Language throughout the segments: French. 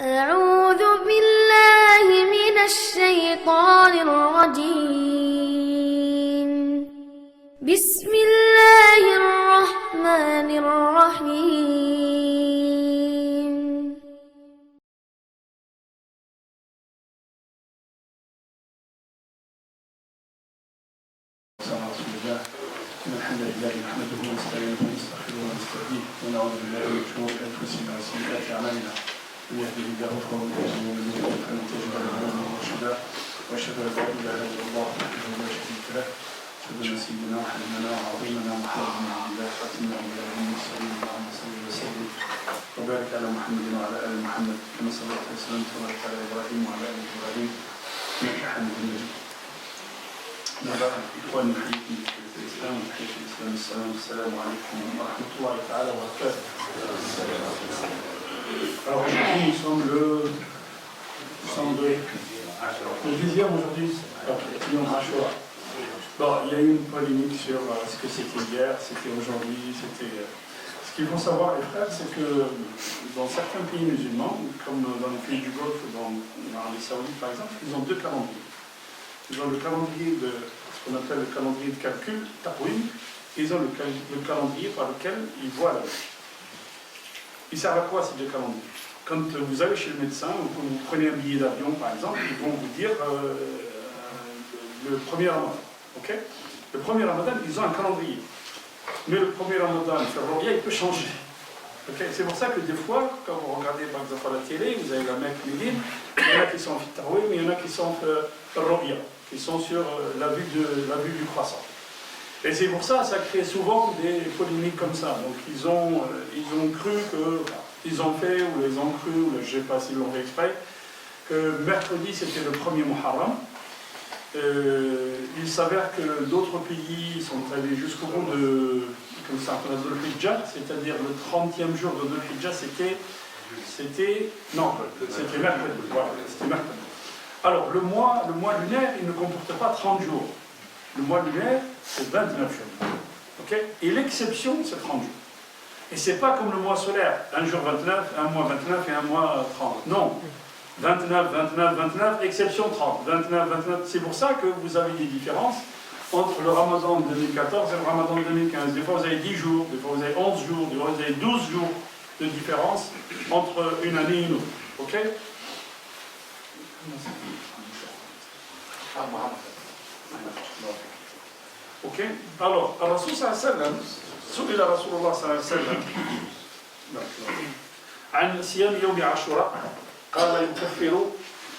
أعوذ بالله من الشيطان الرجيم بسم الله الرحمن الرحيم رسول الله إن الحمد لله نحمده ونستعينه ونستغفره ونستهديه ونعوذ بالله من شرور أنفسنا وسيئات أعمالنا من يهده الله فهو المهتدي ومن يضلل فلن تجد له وليا مرشدا وأشهد أن لا إله إلا الله وحده لا شريك له أشهد أن سيدنا وحبيبنا وعظيمنا محمد بن عبد الله خاتم الأنبياء والمرسلين اللهم صل وسلم وبارك على محمد وعلى آل محمد كما صليت وسلمت وبارك على إبراهيم وعلى آل إبراهيم إنك حميد مجيد. إخواني نحييكم بتحية الإسلام وتحية الإسلام السلام عليكم ورحمة الله تعالى وبركاته. Alors aujourd'hui nous sommes le 10e aujourd'hui, Yom Ashura. Bon, il y a eu une polémique sur ce que c'était hier, c'était aujourd'hui, c'était... Ce qu'il faut savoir les frères, c'est que dans certains pays musulmans, comme dans les pays du Golfe, dans l'Arabie Saoudite par exemple, ils ont deux calendriers. Ils ont le calendrier de ce qu'on appelle le calendrier de calcul, Taqwim, et ils ont le calendrier par lequel ils voient la vie. Ils servent à quoi ces deux calendriers? Quand vous allez chez le médecin, vous prenez un billet d'avion par exemple, ils vont vous dire le premier Ramadan. Okay, le premier Ramadan, ils ont un calendrier. Mais le premier Ramadan, il peut changer. Okay, c'est pour ça que des fois, quand vous regardez par exemple à la télé, vous avez la Mecque Médine, il y en a qui sont en Fit-Tarouim, mais il y en a qui sont Robia, qui sont sur la vue du croissant. Et c'est pour ça, ça crée souvent des polémiques comme ça. Donc ils ont cru que, ils ont fait, ou ils ont cru, ou je ne sais pas s'ils l'ont fait exprès, que mercredi c'était le premier Muharram. Il s'avère que d'autres pays sont allés jusqu'au bout de Dhul Hijjah, c'est-à-dire le 30e jour de Dhul Hijjah, c'était mercredi. Voilà, c'était mercredi. Alors, le mois lunaire, il ne comporte pas 30 jours. Le mois lunaire, c'est 29 jours. Okay, et l'exception, c'est 30 jours. Et c'est pas comme le mois solaire, un jour 29, un mois 29 et un mois 30. Non. 29, 29, 29, exception 30. 29, 29. C'est pour ça que vous avez des différences entre le Ramadan 2014 et le Ramadan 2015. Des fois vous avez 10 jours, des fois vous avez 11 jours, des fois vous avez 12 jours de différence entre une année et une autre. Ok? Ok? Alors, Rasul sallallahu alayhi wa sallam, سئل رسول الله صلى الله عليه وسلم عن صيام يوم عاشوراء قال يكفر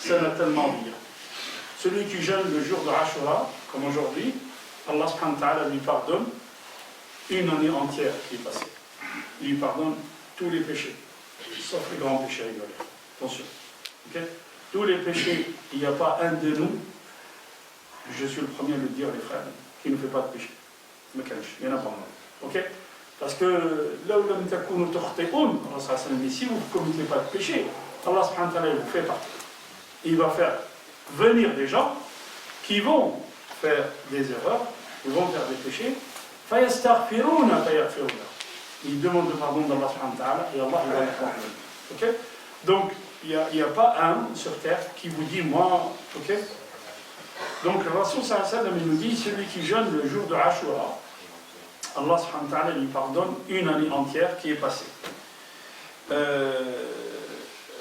سنة الماضية. Celui qui jeûne le jour de Ashura, comme aujourd'hui, Allah subhanahu wa ta'ala lui pardonne une année entière qui est passée. Il lui pardonne tous les péchés, sauf les grands péchés rigolés. Attention. Okay? Tous les péchés, il n'y a pas un de nous, je suis le premier à le dire les frères, qui ne fait pas de péché. Il n'y en a pas moins. Okay? Parce que là où si vous ne commettez pas de péché, Allah subhanahu wa ta'ala vous fait partie. Il va faire venir des gens qui vont faire des erreurs, ils vont faire des péchés. Ils demandent le pardon d'Allah subhanahu wa ta'ala et Allah il va les pardonner. Okay? Donc il n'y a pas un sur terre qui vous dit moi, ok? Donc le Rasul sallallahu alayhi wa sallam nous dit celui qui jeûne le jour de Ashura, Allah subhanahu wa ta'ala lui pardonne une année entière qui est passée.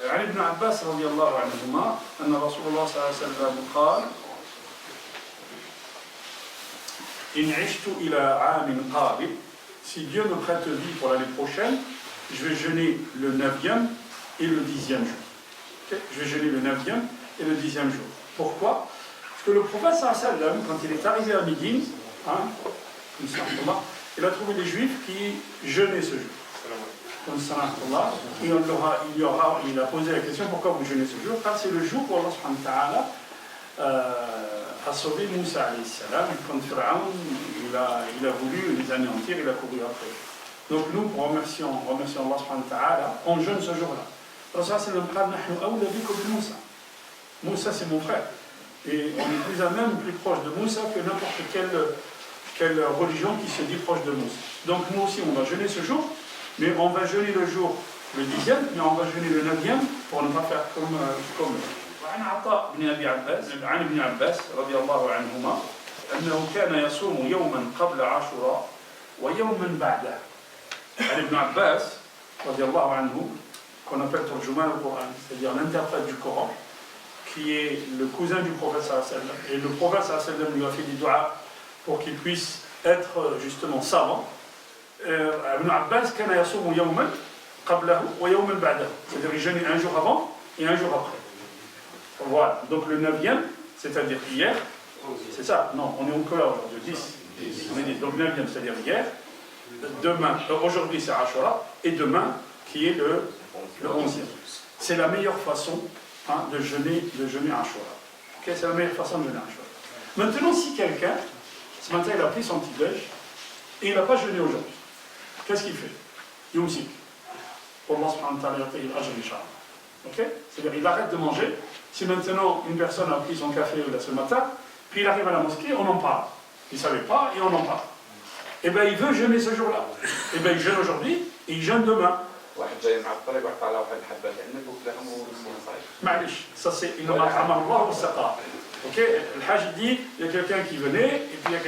عن ابن عباس رضي الله عنهما أن رسول الله صلى الله عليه وسلم قال إن عشت إلى عام قابل si Dieu me prête vie pour l'année prochaine, je vais jeûner le 9e et le 10e jour. Okay? Je vais jeûner le 9e et le 10e jour. Pourquoi? Parce que le prophète sallallahu alayhi wa sallam, quand il est arrivé à Médine, il a trouvé des juifs qui jeûnaient ce jour. Et il a posé la question pourquoi vous jeûnez ce jour? Car c'est le jour où Allah subhanahu wa ta'ala a sauvé Moussa alayhi salam. Quand Pharaon il a voulu les anéantir, il a couru après. Donc nous, pour remercier Allah subhanahu wa ta'ala, on jeûne ce jour-là. Moussa c'est mon frère. Et on est plus à même, plus proche de Moussa que n'importe quelle religion qui se dit proche de Moussa. Donc nous aussi on va jeûner ce jour. Mais on va jeûner le jour le 10e, mais on va jeûner le 9e pour ne pas faire comme eux. وعن عطاء بن أبي عباس عن ابن عباس رضي الله عنهما أنه كان يصوم يوما قبل عاشوراء ويوما بعده. عن ابن عباس رضي الله عنه, qu'on appelle Turjuman al-Qur'an, c'est-à-dire l'interprète du Coran, qui est le cousin du prophète sallallahu alayhi wa sallam. Et le prophète sallallahu alayhi wa sallam lui a fait des doigts pour qu'il puisse être justement savant. Ibn Abbas كان يصوم يوما قبله ويوما بعده, c'est-à-dire il jeûnait un jour avant et un jour après. Voilà, donc le 9e, c'est-à-dire hier, c'est ça, non, on est au là aujourd'hui, 10. On est 10, donc 9e, c'est-à-dire hier, demain, aujourd'hui c'est Ashura, et demain, qui est le 11e. C'est la meilleure façon de jeûner Ashura. Okay, c'est la meilleure façon de jeûner Ashura. Maintenant, si quelqu'un, ce matin il a pris son petit-déj, et il n'a pas jeûné aujourd'hui, qu'est-ce qu'il fait? Yumsik. Pour Allah subhanahu wa ta'ala ya'tihi al-ajr inshallah. Ok? C'est-à-dire il arrête de manger. Si maintenant une personne a pris son café ce matin, puis il arrive à la mosquée, on en parle. Il ne savait pas et on en parle. Eh bien il veut jeûner ce jour-là. Eh bien il jeûne aujourd'hui et il jeûne demain. Ça c'est il ok, le Hajj dit, il y a quelqu'un qui venait, et puis il y a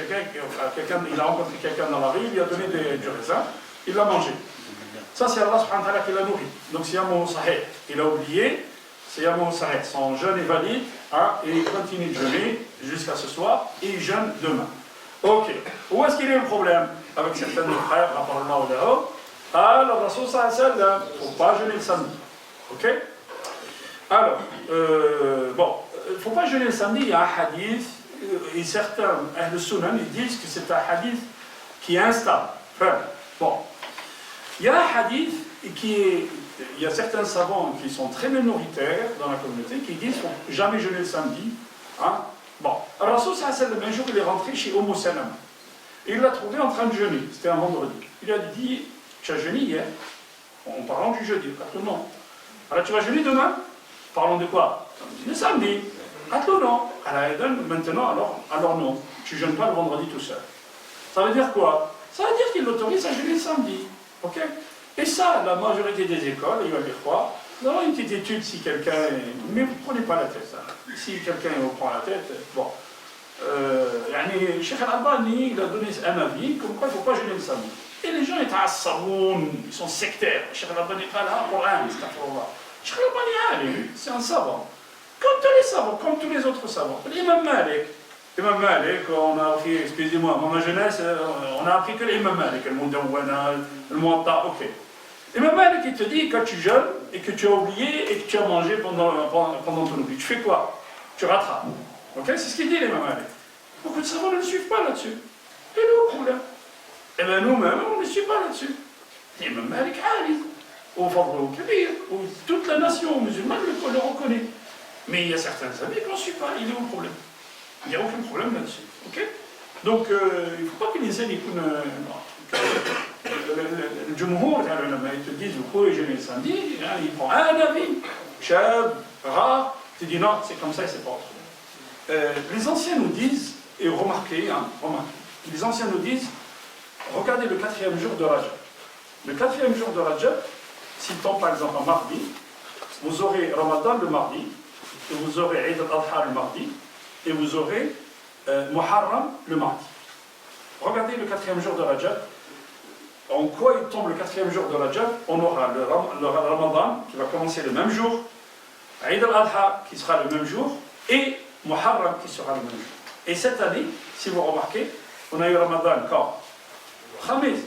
il a rencontré quelqu'un dans la rue, il lui a donné du raisin, il l'a mangé. Ça c'est Allah subhanahu wa ta'ala qui l'a nourri. Donc c'est Yamoun Sahih. Il a oublié, c'est Yamoun Sahih. Son jeûne est valide, et il continue de jeûner jusqu'à ce soir, et il jeûne demain. Ok. Où est-ce qu'il y a le problème avec certains de nos frères, rappartement au dehors? Alors, Rasul sallallahu alayhi wa sallam, il ne faut pas jeûner le samedi. Ok? Alors, bon, il ne faut pas jeûner le samedi, il y a un hadith, et certains Ahl Sunan, ils disent que c'est un hadith qui est instable. Enfin, bon. Il y a un hadith il y a certains savants qui sont très minoritaires dans la communauté qui disent qu'il ne faut jamais jeûner le samedi. Hein? Bon, Rasul sallallahu alayhi wa sallam, un jour il est rentré chez Umm Salama. Et il l'a trouvé en train de jeûner, c'était un vendredi. Il lui a dit, tu as jeûné hier? En parlant du jeudi, non. Alors tu vas jeûner demain? Parlons de quoi? Le samedi. Non. Alors maintenant, alors non. Tu ne jeûnes pas le vendredi tout seul. Ça veut dire quoi? Ça veut dire qu'il l'autorise à jeûner le samedi. Ok? Et ça, la majorité des écoles, il va dire quoi? Nous avons une petite étude si quelqu'un... Mais vous ne prenez pas la tête, ça. Si quelqu'un vous prend la tête, bon. Cheikh Al-Albani, il a donné un avis, comme quoi il ne faut pas jeûner le samedi. Et les gens ils sont sectaires. Cheikh Al-Albani n'est pas là pour un, c'est un pouvoir. Cheikh Al-Albani, c'est un savant. Comme tous les savants, comme tous les autres savants. L'imam Malik, on a appris, excusez-moi, dans ma jeunesse, on a appris que l'imam Malik, le Mudawwana, le Muwatta, ok. L'imam Malik, il te dit, quand tu jeûnes et que tu as oublié et que tu as mangé pendant ton oubli, tu fais quoi? Tu rattrapes. Ok, c'est ce qu'il dit l'imam Malik. Beaucoup de savants ne le suivent pas là-dessus. Et nous, le problème? Eh bien nous-mêmes, on ne le suit pas là-dessus. L'imam Malik, Ali, au Fadl au Kabir, toute la nation musulmane le reconnaît. Mais il y a certains amis qu'on ne suit pas, il est où le problème? Il n'y a aucun problème là-dessus. Ok? Donc, il ne faut pas que les élèves le Jumhur, ils te disent, vous pouvez jeûner le samedi, il prend un avis, chab, rare, tu dis non, c'est comme ça et c'est pas autre. Les anciens nous disent, et remarquez, les anciens nous disent, regardez le 4e jour de Rajab. Le 4e jour de Rajab, s'il tombe par exemple en mardi, vous aurez Ramadan le mardi, et vous aurez Eid al-Adha le mardi, et vous aurez Muharram le mardi. Regardez le 4e jour de Rajab. En quoi il tombe le 4e jour de Rajab? On aura le Ramadan qui va commencer le même jour, Eid al-Adha qui sera le même jour, et Muharram qui sera le même jour. Et cette année, si vous remarquez, on a eu Ramadan quand? Khamis,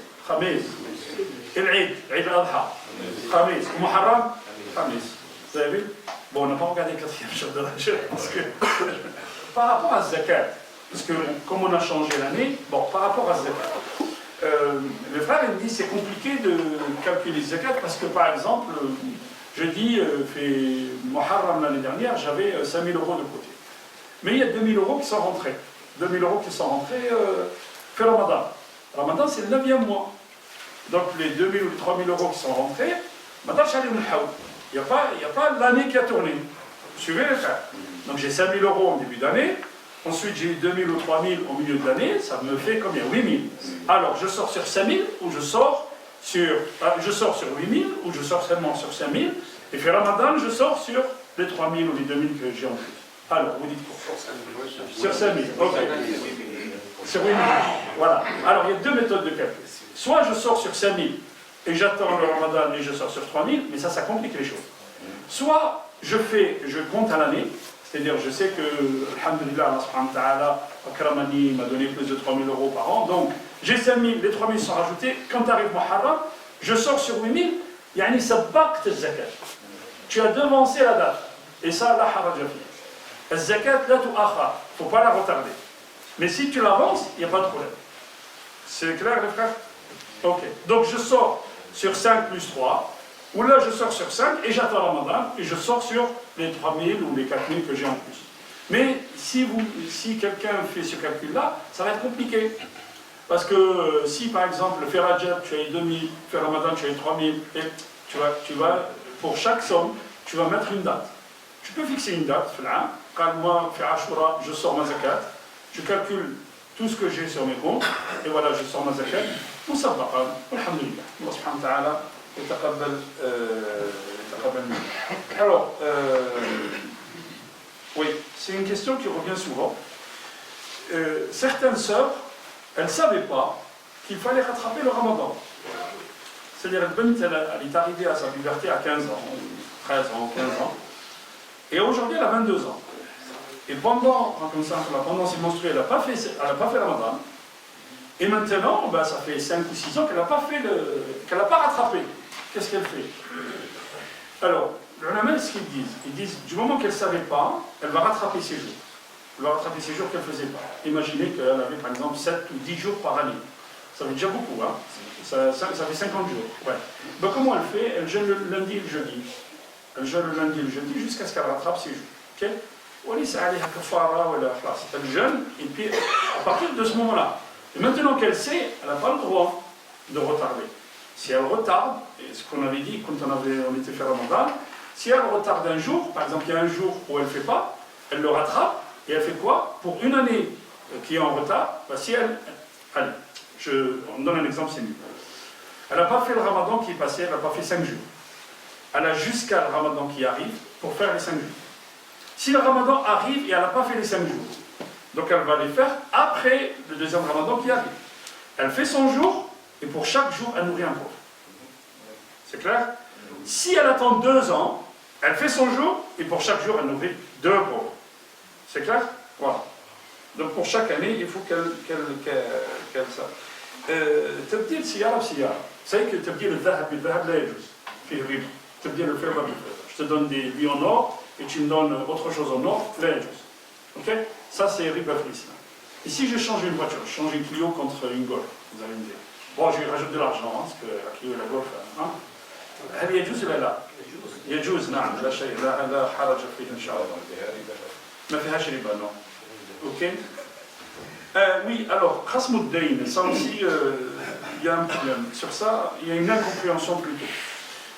Eid al-Adha, Khamis, Muharram, Khamis. Vous avez vu? Bon, on n'a pas regardé le 4e jour de Rajab parce que par rapport à Zakat, parce que comme on a changé l'année, bon, par rapport à Zakat, le frère il me dit c'est compliqué de calculer Zakat parce que par exemple, je dis, fait Muharram l'année dernière, j'avais 5 000 euros de côté. Mais il y a 2 000 euros qui sont rentrés. 2 000 euros qui sont rentrés, fait Ramadan. Ramadan c'est le 9e mois. Donc les 2 000 ou les 3 000 euros qui sont rentrés, maintenant je suis allé il n'y a pas l'année qui a tourné. Vous suivez les frères? Donc j'ai 5 000 euros en début d'année, ensuite j'ai eu 2 000 ou 3 000 au milieu de l'année, ça me fait combien? 8 000. Alors je sors sur 5 000 ou je sors je sors sur 8000 ou je sors seulement sur 5000, et puis Ramadan, je sors sur les 3000 ou les 2000 que j'ai en plus. Alors, vous dites quoi? Sur 5000, ok. Sur 8000, voilà. Alors, il y a deux méthodes de calcul. Soit je sors sur 5000 et j'attends le Ramadan et je sors sur 3000, mais ça complique les choses. Soit je compte à l'année, c'est-à-dire je sais que, alhamdulillah, Allah subhanahu wa ta'ala, Akramani m'a donné plus de 3000 € par an, donc j'ai 5000, les 3000 sont rajoutés, quand arrive Muharram, je sors sur 8000, yani ça baqt al-zakat. Tu as devancé la date, et ça, la haraja fi. Al-zakat, la tu'akhar, il ne faut pas la retarder. Mais si tu l'avances, il n'y a pas de problème. C'est clair, les frères? Ok. Donc je sors sur 5 plus 3, ou là je sors sur 5 et j'attends Ramadan et je sors sur les 3000 ou les 4000 que j'ai en plus. Mais si quelqu'un fait ce calcul-là, ça va être compliqué. Parce que si par exemple, fait Rajab, tu as eu 2000, fait Ramadan, tu as eu 3000, et tu vas, pour chaque somme, tu vas mettre une date. Tu peux fixer une date, quand moi, fait Ashura, je sors ma zakat, je calcule tout ce que j'ai sur mes comptes, et voilà, je sors ma zakat, tout ça va, alhamdulillah. Allah subhanahu wa ta'ala, alors, oui, c'est une question qui revient souvent. Certaines sœurs, elles ne savaient pas qu'il fallait rattraper le Ramadan. C'est-à-dire, elle est arrivée à sa puberté à 15 ans, 13 ans, 15 ans, et aujourd'hui elle a 22 ans. Et pendant ses menstrues, elle n'a pas fait Ramadan. Et maintenant, ça fait 5 ou 6 ans qu'elle n'a pas rattrapé. Qu'est-ce qu'elle fait? Alors, les ulama, ce qu'ils disent, du moment qu'elle ne savait pas, elle va rattraper ses jours. Elle va rattraper ses jours qu'elle ne faisait pas. Imaginez qu'elle avait par exemple 7 ou 10 jours par année. Ça fait déjà beaucoup, hein? Ça fait 50 jours. Ouais. Donc comment elle fait? Elle jeûne le lundi et le jeudi. Elle jeûne le lundi et le jeudi jusqu'à ce qu'elle rattrape ses jours. Ok? Elle jeûne, et puis à partir de ce moment-là, et maintenant qu'elle sait, elle n'a pas le droit de retarder. Si elle retarde, et ce qu'on avait dit quand on était fait Ramadan, si elle retarde un jour, par exemple il y a un jour où elle ne fait pas, elle le rattrape, et elle fait quoi? Pour une année qui est en retard, si elle... Allez, on donne un exemple, c'est mieux. Elle n'a pas fait le Ramadan qui est passé, elle n'a pas fait 5 jours. Elle a jusqu'à le Ramadan qui arrive pour faire les 5 jours. Si le Ramadan arrive et elle n'a pas fait les 5 jours, donc elle va les faire après le deuxième Ramadan qui arrive. Elle fait son jour, et pour chaque jour, elle nourrit un pauvre. C'est clair? Si elle attend 2 ans, elle fait son jour, et pour chaque jour, elle nourrit 2 pauvres. C'est clair? Voilà. Donc pour chaque année, il faut qu'elle sache. تبديل سيارة بسيارة. Vous savez que تبديل الذهب بالذهب لا يجوز. فيه ربا. تبديل الفضة بالفضة. Je te donne des billes en or, et tu me donnes autre chose en or, لا يجوز. Ok? Ça c'est riba fil islam. Et si je change une voiture, je change une Clio contre une Golf, vous allez me dire. Bon, je lui rajoute de l'argent, parce que la Clio et la Golf, hein? هل يجوز ولا لا؟ يجوز نعم، لا شيء لا حرج فيه إن شاء الله. ما فيهاش ربا non. Ok? Oui, alors, khasm ad-dayn, ça aussi, il y a un problème. Sur ça, il y a une incompréhension plutôt.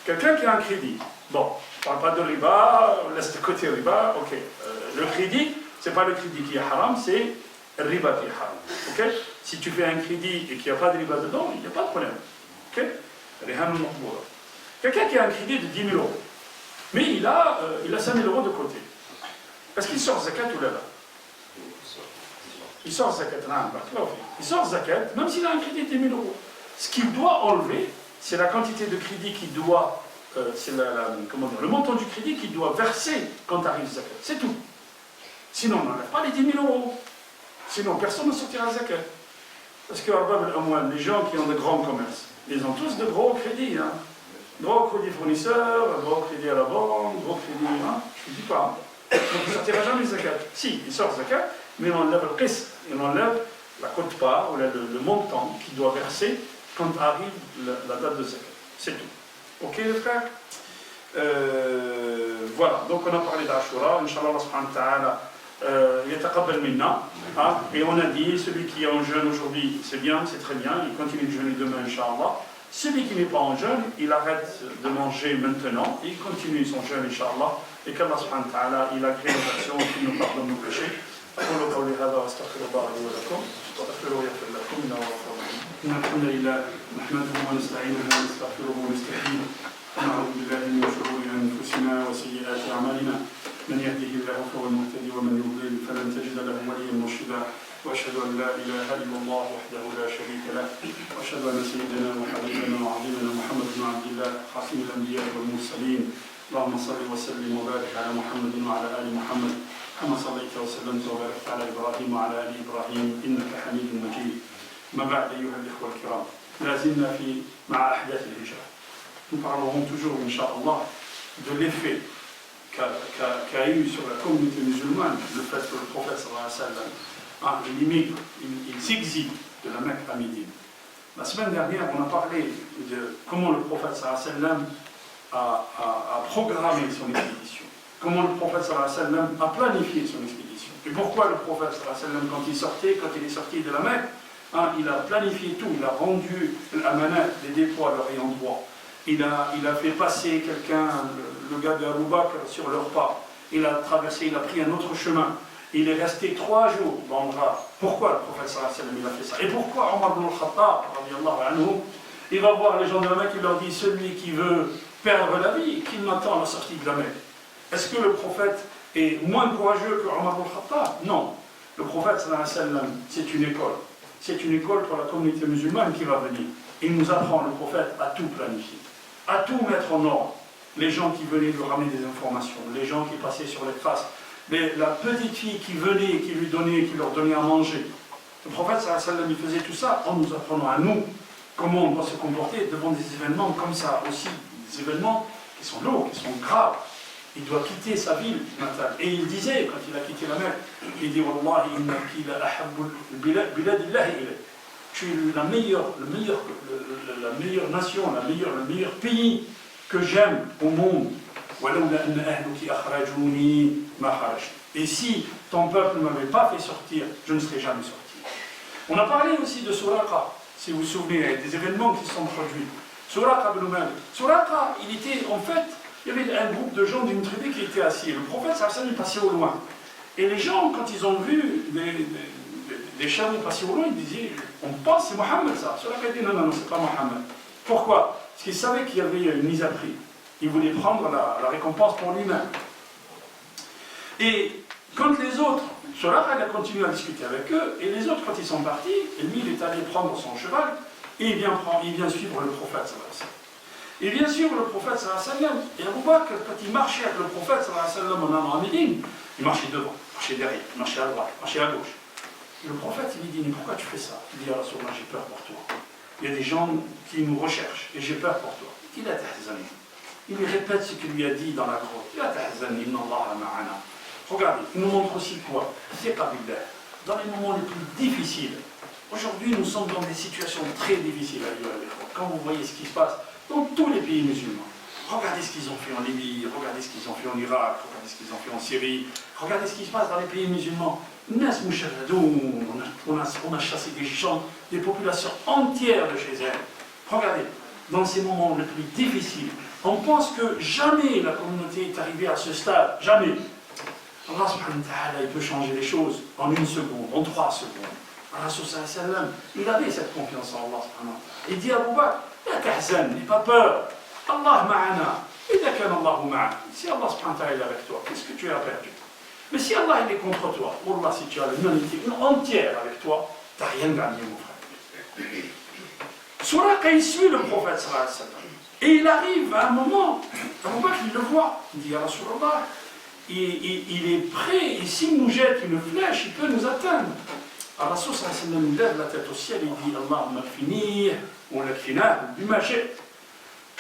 Quelqu'un qui a un crédit, bon, on ne parle pas de riba, on laisse de côté riba, ok. Le crédit, ce n'est pas le crédit qui est haram, c'est le riba qui est haram. Ok? Si tu fais un crédit et qu'il n'y a pas de riba dedans, il n'y a pas de problème. Ok? Quelqu'un qui a un crédit de 10 000 €, mais il a 5 000 € de côté. Est-ce qu'il sort zakat ou là? Il sort zakat, il sort zakat, même s'il a un crédit de 10 000 €. Ce qu'il doit enlever, c'est la quantité de crédit qu'il doit, c'est le montant du crédit qu'il doit verser quand arrive zakat. C'est tout. Sinon, on n'enlève pas les 10 000 €. Sinon, personne ne sortira zakat. Parce que les gens qui ont de grands commerces, ils ont tous de gros crédits. Hein. Gros crédit fournisseur, gros crédit à la banque, gros crédit, hein, je ne dis pas. Donc il ne sortira jamais zakat. Si, il sort zakat, mais on enlève le qis, on enlève la quote-part, ou le montant qu'il doit verser quand arrive la date de zakat. C'est tout. Ok les frères? Voilà, donc on a parlé d'Ashura, Inch'Allah Allah subhanahu wa ta'ala yataqabbal minna, et on a dit, celui qui est en jeûne aujourd'hui, c'est bien, c'est très bien, il continue de jeûner demain, Inch'Allah. Celui qui n'est pas en jeûne, il arrête de manger maintenant, et il continue son jeûne, Inch'Allah, et qu'Allah subhanahu wa ta'ala, il agrée nos actions, qu'il nous pardonne nos péchés. أقول قولي هذا وأستغفر الله لي ولكم واستغفروه يغفر لكم إنه غفور رحيم إن الحمد لله نحمده ونستعينه ونستغفره ونستهديه ونعوذ بالله من شرور أنفسنا وسيئات أعمالنا من يهده الله فهو المهتدي ومن يضلل فلن تجد له وليا مرشدا وأشهد أن لا إله إلا الله وحده لا شريك له وأشهد أن سيدنا وحبيبنا وعظيمنا محمد بن عبد الله خاتم الأنبياء والمرسلين اللهم صل وسلم وبارك على محمد وعلى آل محمد كما صليت وسلمت وباركت على إبراهيم وعلى آل إبراهيم إنك حميد مجيد. ما بعد أيها الإخوة الكرام لا زلنا مع أحداث الهجرة. Nous parlerons toujours, Inch'Allah, de l'effet qu'a eu sur la communauté musulmane le fait que le prophète sallallahu alayhi wa sallam il immigre, il s'exile de la Mecque à Médine. La semaine dernière, on a parlé de comment le prophète sallallahu alayhi wa sallam a programmé son expédition, comment le prophète sallallahu alayhi wa sallam a planifié son expédition. Et pourquoi le prophète sallallahu alayhi wa sallam, quand il est sorti de la Mecque, il a planifié tout, il a rendu l'amanat, les dépôts à leur ayant droit. Il a fait passer quelqu'un, le gars de Abu Bakr, sur leur pas. Il a traversé, il a pris un autre chemin. Il est resté 3 jours dans le Ghar. Pourquoi le prophète sallallahu alayhi wa sallam il a fait ça? Et pourquoi Omar ibn al-Khattab, il va voir les gens de la Mecque, il leur dit celui qui veut perdre la vie, qu'il m'attend à la sortie de la Mecque. Est-ce que le prophète est moins courageux que Omar ibn al-Khattab? Non. Le prophète sallallahu alayhi wa sallam, c'est une école. C'est une école pour la communauté musulmane qui va venir. Il nous apprend, le prophète, à tout planifier, à tout mettre en ordre. Les gens qui venaient lui ramener des informations, les gens qui passaient sur les traces, la petite fille qui venait, qui lui donnait, qui leur donnait à manger. Le prophète, sallallahu alayhi wa sallam, il faisait tout ça en nous apprenant à nous comment on doit se comporter devant des événements comme ça aussi, des événements qui sont lourds, qui sont graves. Il doit quitter sa ville natale. Et il disait, quand il a quitté la Mecque, il dit Wallahi innaki la ahabbul biladillahi ilayk. Tu es la meilleure nation, le meilleur pays que j'aime au monde. Et si ton peuple ne m'avait pas fait sortir, je ne serais jamais sorti. On a parlé aussi de Suraqa, si vous vous souvenez, des événements qui se sont produits. Suraqa ibn Malik. Suraqa, il y avait un groupe de gens d'une tribu qui était assis. Le prophète sallallahu alayhi wa sallam passait au loin. Et les gens, quand ils ont vu des chameaux passer au loin, ils disaient, on pense c'est Mohammed ça. Suraqa dit non, c'est pas Mohammed. Pourquoi? Parce qu'il savait qu'il y avait une mise à prix. Il voulait prendre la récompense pour lui-même. Et quand les autres, Suraqa a continué à discuter avec eux, et les autres, quand ils sont partis, et lui, il est allé prendre son cheval, et il vient suivre le prophète sallallahu alayhi wa sallam. Et bien sûr, le prophète sallallahu alayhi wa sallam, et Abu Bakr, quand il marchait avec le prophète sallallahu alayhi wa sallam en allant à Médine, il marchait devant, il marchait derrière, il marchait à droite, il marchait à gauche. Et le prophète, il lui dit, mais pourquoi tu fais ça? Il dit, ah Rasulullah, j'ai peur pour toi. Il y a des gens qui nous recherchent, et j'ai peur pour toi. Il a tahzani. Il lui répète ce qu'il lui a dit dans la grotte. Il a tahzani, inna Allah ma'ana. Regardez, il nous montre aussi quoi? C'est pas billah. Dans les moments les plus difficiles. Aujourd'hui, nous sommes dans des situations très difficiles à vivre. Quand vous voyez ce qui se passe dans tous les pays musulmans, regardez ce qu'ils ont fait en Libye, regardez ce qu'ils ont fait en Irak, regardez ce qu'ils ont fait en Syrie, regardez ce qui se passe dans les pays musulmans. On a chassé des gens, des populations entières de chez elles. Regardez, dans ces moments les plus difficiles, on pense que jamais la communauté est arrivée à ce stade, jamais. Allah subhanahu wa ta'ala, il peut changer les choses en 1 seconde, en 3 secondes. Rasul sallallahu alayhi wa sallam, il avait cette confiance en Allah subhanahu wa ta'ala. Il dit à Abu Bakr, la tahzan, n'aie pas peur. Allah ma'ana. Idha kana Allahu ma'ana. Si Allah subhanahu wa ta'ala est avec toi, qu'est-ce que tu as perdu? Mais si Allah il est contre toi, Wallah, si tu as l'humanité entière avec toi, tu n'as rien gagné, mon frère. Suraqa, il suit le prophète sallallahu alayhi wa sallam. Et il arrive à un moment, Abu Bakr, il le voit. Il dit, ya Rasulullah, il est prêt, et s'il nous jette une flèche, il peut nous atteindre. Alors Rasul sallallahu alayhi wa sallam lève la tête au ciel et dit, Allahumma kfini, ou lakfina, bima shi'ta.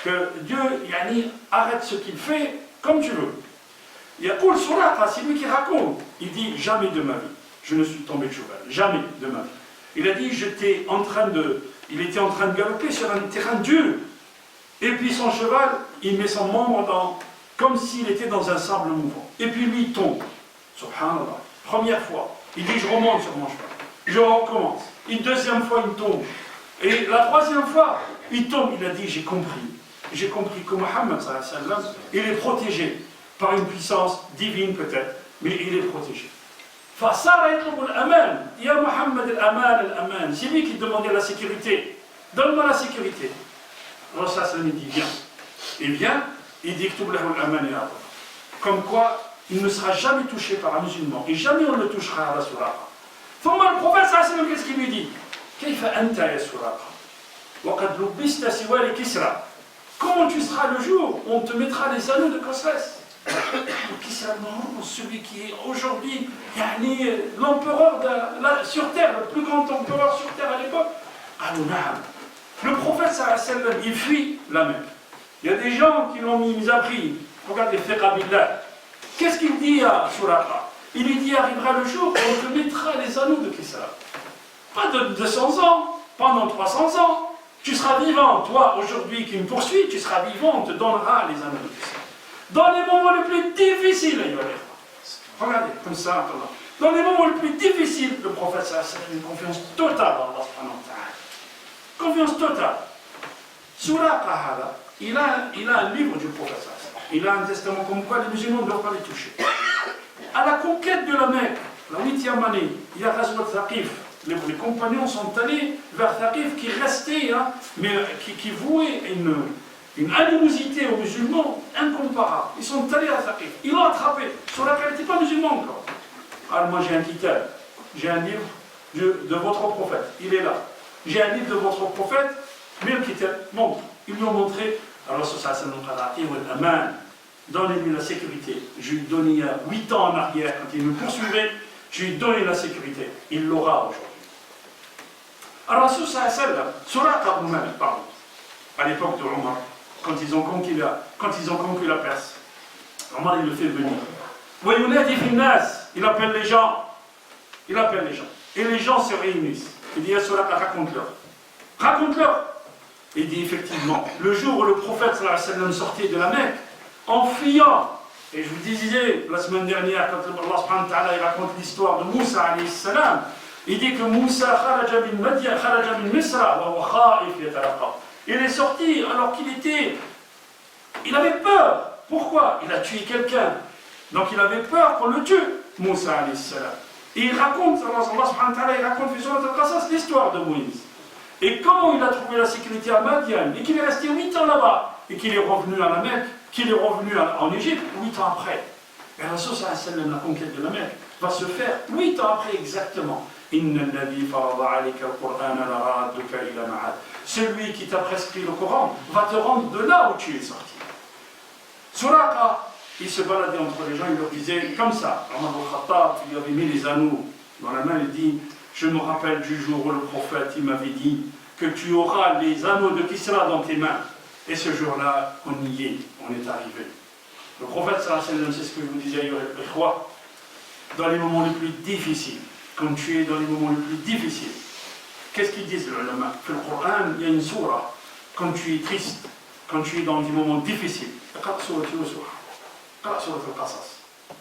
Que Dieu arrête ce qu'il fait comme tu veux. Il y a Koul Suraqa, c'est lui qui raconte. Il dit, jamais de ma vie, je ne suis tombé de cheval, jamais de ma vie. Il a dit, il était en train de galoper sur un terrain dur. Et puis son cheval, il met son membre comme s'il était dans un sable mouvant. Et puis lui, il tombe. Subhanallah. Première fois, il dit, je remonte sur mon cheval. Je recommence. Une deuxième fois, il tombe. Et la 3e fois, il tombe. Il a dit, j'ai compris. J'ai compris que Mohammed, sallallahu alayhi wa sallam, il est protégé par une puissance divine peut-être, mais il est protégé. فصار يطلب الأمان. يا محمد الأمان الأمان. C'est lui qui demandait la sécurité. Donne-moi la sécurité. Alors ça me dit viens. Il vient, il dit que comme quoi il ne sera jamais touché par un musulman et jamais on ne le touchera à la Suraqa. ثم le prophète sallallahu alayhi wa sallam, qu'est-ce qu'il lui dit? كيف أنت يا سراقة وقد لبست سوار كسرى. Comment tu seras le jour où on te mettra les anneaux de Cosrès? Kisra al-Mahmoud, celui qui est aujourd'hui l'empereur sur terre, le plus grand empereur sur terre à l'époque. Le prophète sallallahu alayhi wa sallam, il fuit la Mecque. Il y a des gens qui l'ont mis à prix. Regardez, Fiqa Billah. Qu'est-ce qu'il dit à Suraqa? Il lui dit, arrivera le jour où on te mettra les anneaux de Kisra. Pas de 200 ans, pendant 300 ans. Tu seras vivant, toi aujourd'hui qui me poursuis, tu seras vivant, on te donnera les anneaux de Kisra. Dans les moments les plus difficiles, regardez, comme ça, dans les moments les plus difficiles, le prophète sallallahu alayhi wa sallam a une confiance totale en Allah subhanahu wa ta'ala. Confiance totale. Suraqa, il a un livre du prophète sallallahu alayhi wa sallam. Il a un testament comme quoi les musulmans ne doivent pas les toucher. À la conquête de la Mecque, la 8e année, il y a Ghazwat Thaqif. Les compagnons sont allés vers Thaqif qui restait, mais qui vouait une animosité aux musulmans incomparable. Ils sont allés à Thaqif. Ils l'ont attrapé. Suraqa n'était pas musulman encore. Alors moi j'ai un kitab, j'ai un livre de votre prophète. Il est là. J'ai un livre de votre prophète, mais le kitab montre. Ils lui ont montré. Alors ça c'est notre aman. Donnez-lui la sécurité. Je lui ai donné il y a 8 ans en arrière, quand il me poursuivait, je lui ai donné la sécurité. Il l'aura aujourd'hui. Alors Suraqa ibn Malik, pardon, à l'époque de Omar, quand ils ont conquis la Perse, Omar il le fait venir. Il appelle les gens. Et les gens se réunissent. Il dit à Suraqa, raconte-leur. Raconte-leur. Il dit effectivement, le jour où le prophète sallallahu alayhi wa sallam sortait de la Mecque, en fuyant, et je vous disais la semaine dernière, quand Allah subhanahu wa ta'ala il raconte l'histoire de Moussa alayhi salam, il dit que Moussa kharaja min Misra wa huwa khaif yataraqa. Il est sorti alors il avait peur. Pourquoi? Il a tué quelqu'un. Donc il avait peur qu'on le tue, Moussa alayhi salam. Et il raconte, Allah subhanahu wa ta'ala, il raconte sur Al-Qasas l'histoire de Moïse. Et comment il a trouvé la sécurité à Madian, et qu'il est resté 8 ans là-bas, et qu'il est revenu à la Mecque, qu'il est revenu en Égypte 8 ans après. Et la conquête de la Mecque va se faire 8 ans après exactement. Celui qui t'a prescrit le Coran va te rendre de là où tu es sorti. Suraqa, il se baladait entre les gens, il leur disait comme ça. Omar al-Khattab, il avait mis les anneaux dans la main, il dit, je me rappelle du jour où le prophète il m'avait dit que tu auras les anneaux de Kisra dans tes mains. Et ce jour-là, on y est, on est arrivé. Le prophète sallallahu alayhi wa sallam, c'est ce que je vous disais, dans les moments les plus difficiles, quand tu es dans les moments les plus difficiles, qu'est-ce qu'ils disent le ulama? Dans le Coran, il y a une sourate, quand tu es triste, quand tu es dans des moments difficiles,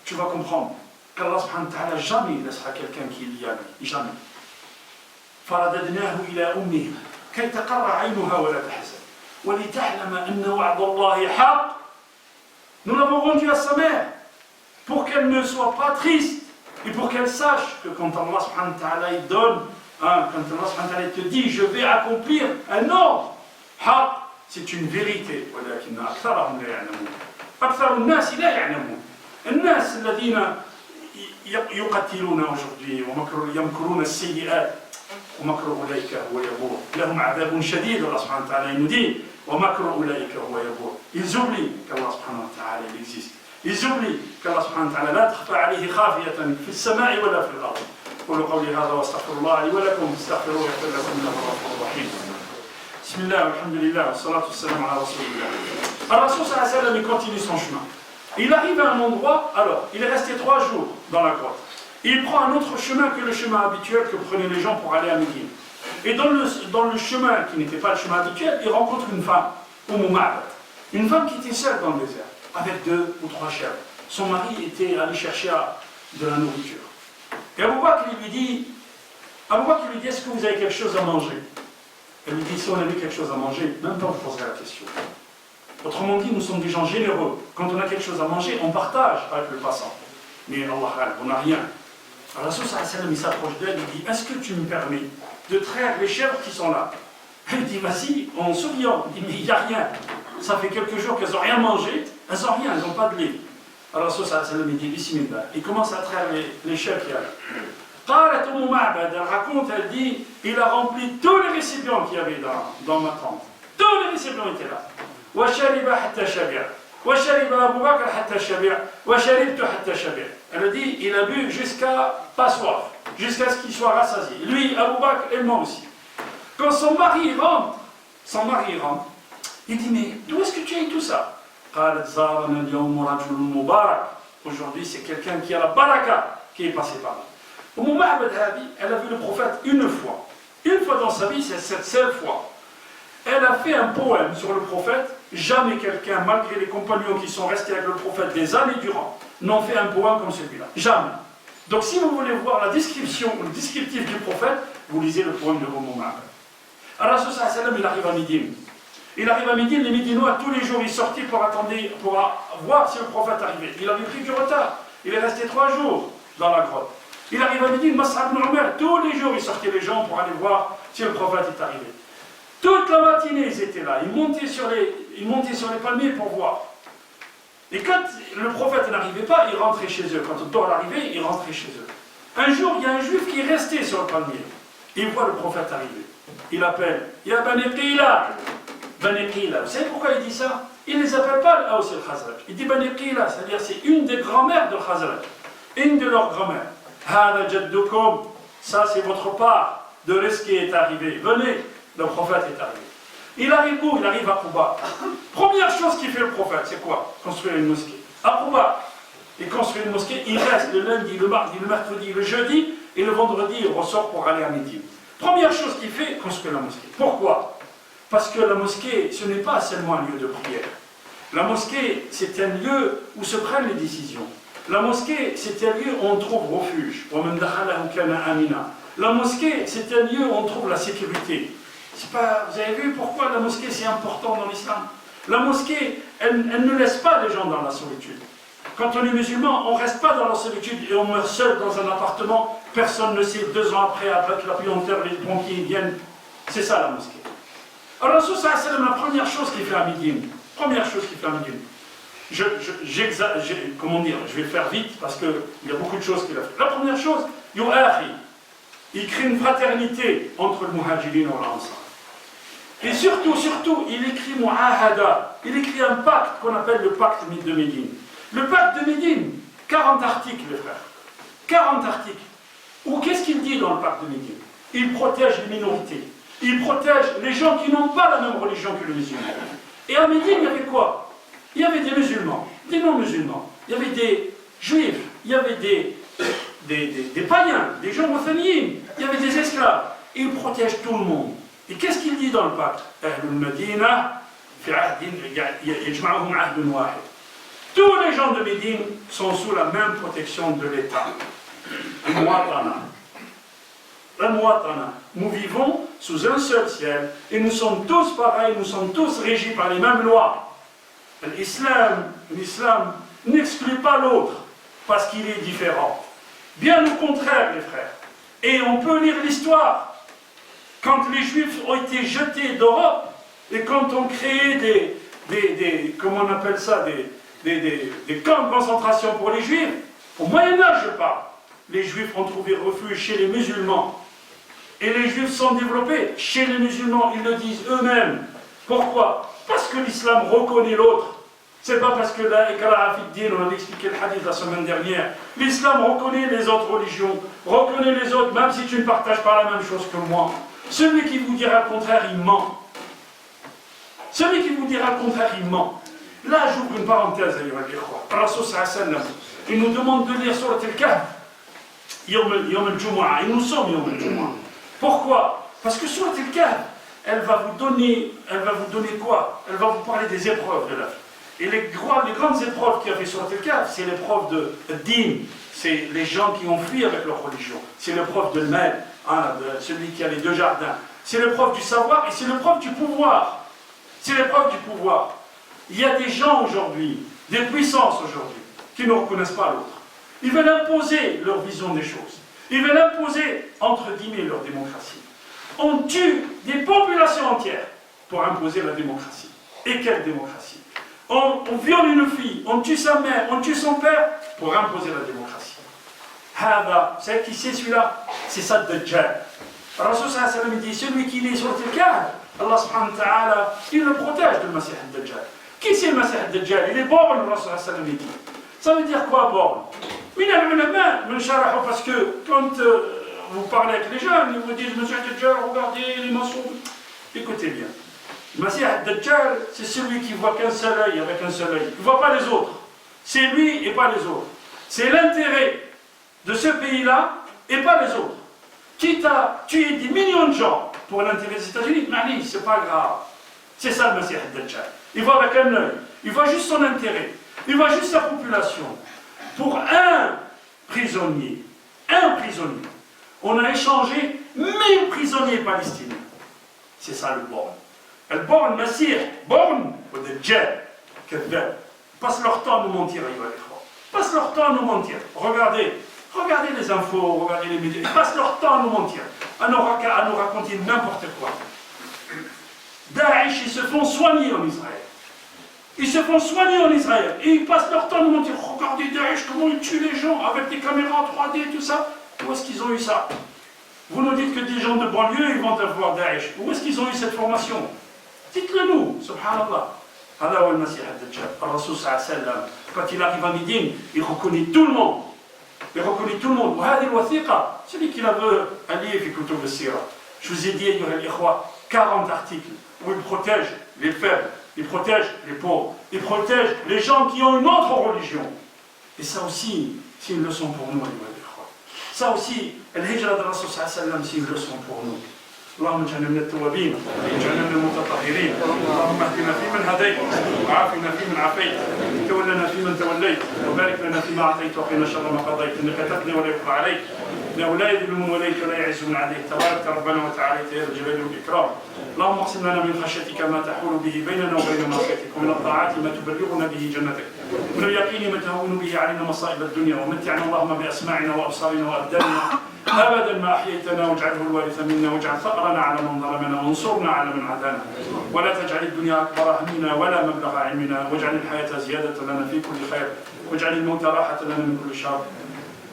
tu vas comprendre qu'Allah subhanahu wa ta'ala jamais laissera quelqu'un qui est lié à lui, jamais. فرددناه إلى أمه كي تقر عينها ولا تحزن ولتعلم أن وعد الله حق. Nous l'avons rendu à sa mère pour qu'elle ne soit pas triste et pour qu'elle sache que quand Allah subhanahu wa ta'ala il donne, quand Allah subhanahu wa ta'ala te dit je vais accomplir un ordre, haq, c'est une vérité. ولكن أكثرهم لا يعلمون. أكثر الناس لا يعلمون. الناس الذين يقتلون aujourd'hui ويمكرون السيئات ومكر أولئك هو يبور لهم عذاب شديد. Allah subhanahu wa ta'ala il nous dit ومكر أولئك هو يبور. Ils oublient qu'Allah subhanahu wa ta'ala il existe. Ils oublient qu'Allah subhanahu wa ta'ala لا تخفى عليه خافية في السماء ولا في الأرض. قولوا قولي هذا واستغفر الله لي ولكم استغفروه يغفر لكم إنه هو الغفور الرحيم. بسم الله والحمد لله والصلاة والسلام على رسول الله. الرسول صلى الله عليه وسلم il continue son chemin. Il arrive à un endroit, alors il est resté 3 jours dans la grotte. Il prend un autre chemin que le chemin habituel que prenaient les gens pour aller à Médine. Et dans le chemin qui n'était pas le chemin habituel, il rencontre une femme, une femme qui était seule dans le désert, avec 2 ou 3 chèvres. Son mari était allé chercher de la nourriture. Et Abu Bakr lui dit, est-ce que vous avez quelque chose à manger? Elle lui dit, si on avait quelque chose à manger, même pas vous poserez la question. Autrement dit, nous sommes des gens généreux. Quand on a quelque chose à manger, on partage avec le passant. Mais Allah, on n'a rien. Alors Rasul sallallahu alayhi wa sallam, il s'approche d'elle, il dit, est-ce que tu me permets de traire les chèvres qui sont là? Elle dit, vas-y, en souriant. Il dit, mais il n'y a rien. Ça fait quelques jours qu'elles n'ont rien mangé, elles n'ont rien, elles n'ont pas de lait. Alors Rasul sallallahu alayhi wa sallam, il dit, bismillah. Il commence à traire les chèvres qu'il y a là. قالت أم معبد, elle raconte, elle dit, il a rempli tous les récipients qu'il y avait dans ma tente. Tous les récipients étaient là. وشرب حتى شبع وشرب أبو بكر حتى شبع وشربت حتى شبع. Elle a dit, il a bu jusqu'à pas soif, jusqu'à ce qu'il soit rassasié. Lui, Abu Bakr et moi aussi. Quand son mari rentre, il dit, mais d'où est-ce que tu as eu tout ça? قالت زارنا اليوم رجل مبارك. Aujourd'hui, c'est quelqu'un qui a la baraka qui est passé par là. Umm Ma'bad Hadi, elle a vu le prophète une fois dans sa vie, c'est cette seule fois. Elle a fait un poème sur le prophète. Jamais quelqu'un, malgré les compagnons qui sont restés avec le prophète des années durant, n'ont fait un poème comme celui-là. Jamais. Donc si vous voulez voir la description, le descriptif du prophète, vous lisez le poème de Umm Ma'bad. Alors Rasul sallallahu alayhi wa sallam, il arrive à Médine. Il arrive à Médine, les Médinois, tous les jours, ils sortaient pour attendre, pour voir si le prophète arrivait. Il avait pris du retard. Il est resté 3 jours dans la grotte. Il arrive à Médine, Mus'ab ibn Umayr, tous les jours, ils sortaient les gens pour aller voir si le prophète est arrivé. Toute la matinée, ils étaient là. Ils montaient sur les palmiers pour voir. Et quand le prophète n'arrivait pas, ils rentraient chez eux. Quand le temps arrivait, ils rentraient chez eux. Un jour, il y a un juif qui est resté sur le palmier. Il voit le prophète arriver. Il appelle, Ya Bani Qila. Bani Qila. Vous savez pourquoi il dit ça? Il ne les appelle pas le Aws et le Khazraj. Il dit Bani Qila, c'est-à-dire c'est une des grand-mères de Khazraj. Une de leurs grand-mères. Hada jaddukum. Ça, c'est votre part de ce qui est arrivé. Venez, le prophète est arrivé. Il arrive où? Il arrive à Quba. Première chose qu'il fait le prophète, c'est quoi? Construire une mosquée. À Quba, il construit une mosquée, il reste le lundi, le mardi, le mercredi, le jeudi, et le vendredi, il ressort pour aller à Médine. Première chose qu'il fait, construire la mosquée. Pourquoi? Parce que la mosquée, ce n'est pas seulement un lieu de prière. La mosquée, c'est un lieu où se prennent les décisions. La mosquée, c'est un lieu où on trouve refuge. La mosquée, c'est un lieu où on trouve la sécurité. Vous avez vu pourquoi la mosquée c'est important dans l'islam? La mosquée, elle ne laisse pas les gens dans la solitude. Quand on est musulman, on ne reste pas dans la solitude et on meurt seul dans un appartement. Personne ne sait, 2 ans après, avec la puanteur, les pompiers viennent. C'est ça la mosquée. Alors, Rasul sallallahu alayhi wa sallam, la première chose qu'il fait à Médine, comment dire, je vais faire vite parce qu'il y a beaucoup de choses qu'il a fait. La première chose, il crée une fraternité entre le muhajirin et l'Ansar. Et surtout, il écrit mu'ahada, il écrit un pacte qu'on appelle le pacte de Médine. Le pacte de Médine, 40 articles, les frères. 40 articles. Ou qu'est-ce qu'il dit dans le pacte de Médine? Il protège les minorités. Il protège les gens qui n'ont pas la même religion que les musulmans. Et à Médine, il y avait quoi? Il y avait des musulmans, des non-musulmans. Il y avait des juifs, il y avait des païens, des gens musulmans. Il y avait des esclaves. Et il protège tout le monde. Et qu'est-ce qu'il dit dans le pacte? Tous les gens de Médine sont sous la même protection de l'État. Nous vivons sous un seul ciel et nous sommes tous pareils, nous sommes tous régis par les mêmes lois. L'islam n'exclut pas l'autre parce qu'il est différent. Bien au contraire, les frères. Et on peut lire l'histoire. Quand les Juifs ont été jetés d'Europe et quand on créé comment on appelle ça, des camps de concentration pour les Juifs, au Moyen-Âge, je parle, les Juifs ont trouvé refuge chez les musulmans. Et les Juifs sont développés chez les musulmans, ils le disent eux-mêmes. Pourquoi? Parce que l'islam reconnaît l'autre. C'est pas parce que là, on avait expliqué le hadith la semaine dernière. L'islam reconnaît les autres religions, reconnaît les autres, même si tu ne partages pas la même chose que moi. Celui qui vous dira le contraire, il ment. Celui qui vous dira le contraire, il ment. Là, j'ouvre une parenthèse, Rasul sallallahu alayhi wa sallam, il nous demande de lire Surat al-Kahf, Yom al-Jumu'ah, et nous sommes Yom al-Jumu'ah. Pourquoi? Parce que Surat al-Kahf, elle va vous donner quoi? Elle va vous parler des épreuves de la vie. Et les grandes épreuves qu'il y avait sur Surat al-Kahf, c'est l'épreuve de din, c'est les gens qui ont fui avec leur religion. C'est l'épreuve de Mel, celui qui a les 2 jardins. C'est l'épreuve du savoir et c'est l'épreuve du pouvoir. C'est l'épreuve du pouvoir. Il y a des gens aujourd'hui, des puissances aujourd'hui, qui ne reconnaissent pas l'autre. Ils veulent imposer leur vision des choses. Ils veulent imposer, entre guillemets, leur démocratie. On tue des populations entières pour imposer la démocratie. Et quelle démocratie? On viole une fille, on tue sa mère, on tue son père pour imposer la démocratie. Hada, vous savez qui c'est celui-là? C'est ça le Dajjal. Le Rasul sallallahu alayhi wa sallam dit, celui qui est sur le Kahf, Allah subhanahu wa ta'ala, il le protège de Masih al-Dajjal. Qui c'est le Masih al-Dajjal? Il est born, le Rasul sallallahu alayhi wa sallam dit. Ça veut dire quoi, born? Parce que quand vous parlez avec les jeunes, ils vous disent, Masih al-Dajjal, regardez les mensonges. Écoutez bien. Le Masih al-Dajjal, c'est celui qui voit qu'un seul œil avec un seul œil. Il ne voit pas les autres. C'est lui et pas les autres. C'est l'intérêt de ce pays-là et pas les autres. Quitte à tuer des millions de gens pour l'intérêt des États-Unis, mais c'est pas grave. C'est ça le Masih al-Dajjal. Il voit avec un œil. Il voit juste son intérêt. Il voit juste sa population. Pour un prisonnier, on a échangé 1000 prisonniers palestiniens. C'est ça le born. Le born, Masih, born, ou Dajjal, Kadhab. Passent leur temps à nous mentir, passent leur temps à nous mentir. Regardez les infos, regardez les médias, ils passent leur temps à nous mentir, à nous raconter n'importe quoi. Daesh, ils se font soigner en Israël. Ils se font soigner en Israël. Et ils passent leur temps à nous mentir. Regardez Daesh, comment ils tuent les gens avec des caméras 3D, tout ça. Où est-ce qu'ils ont eu ça? Vous nous dites que des gens de banlieue, ils vont avoir Daesh. Où est-ce qu'ils ont eu cette formation? Dites-le nous, subhanallah. Allah wa al-Masih al-Dajjal. Al-Rasul sallallahu alayhi wa sallam, quand il arrive à Médine, il reconnaît tout le monde. Il reconnaît tout le monde. وهذه الوثيقة, celui qui la veut allier في كتب السيرة. Je vous ai dit, il y aurait 40 articles où il protège les faibles, il protège les pauvres, il protège les gens qui ont une autre religion. Et ça aussi, c'est une leçon pour nous. Ça aussi, الهجرة de Rasul sallallahu alayhi wa sallam, c'est une leçon pour nous. اللهم اجعلنا من التوابين واجعلنا من المتطهرين اللهم اهدنا فيمن هديت وعافنا فيمن عافيت وتولنا فيمن توليت وبارك لنا فيما اعطيت وقنا شر ما قضيت انك تقضي ولا يقضى عليك انه لا يذل من وليت ولا يعز من عليك تبارك ربنا وتعاليت يا ذا الجلال والاكرام اللهم اقسم لنا من خشيتك ما تحول به بيننا وبين معصيتك ومن الطاعات ما تبلغنا به جنتك ومن اليقين ما تهون به علينا مصائب الدنيا ومتعنا اللهم باسماعنا وابصارنا وابداننا أبدا ما أحييتنا واجعله الوارث منا واجعل ثأرنا على من ظلمنا وانصرنا على من عادانا ولا تجعل الدنيا أكبر همنا ولا مبلغ علمنا واجعل الحياة زيادة لنا في كل خير واجعل الموت راحة لنا من كل شر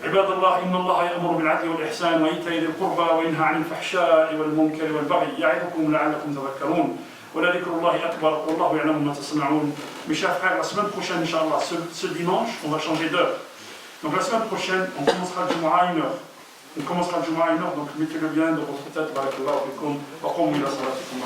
عباد الله إن الله يأمر بالعدل والإحسان وإيتاء ذي القربى وينهى عن الفحشاء والمنكر والبغي يعظكم لعلكم تذكرون ولذكر الله أكبر والله يعلم ما تصنعون. Mes chers frères, la semaine prochaine, Inch'Allah, ce dimanche, on va changer d'heure. Donc la semaine prochaine, on commencera le Jumu'ah à 1h. On commencera le Jumu'ah à 1h, donc mettez-le bien de votre tête. Barakallahu fikum wa qumu ila salatikum.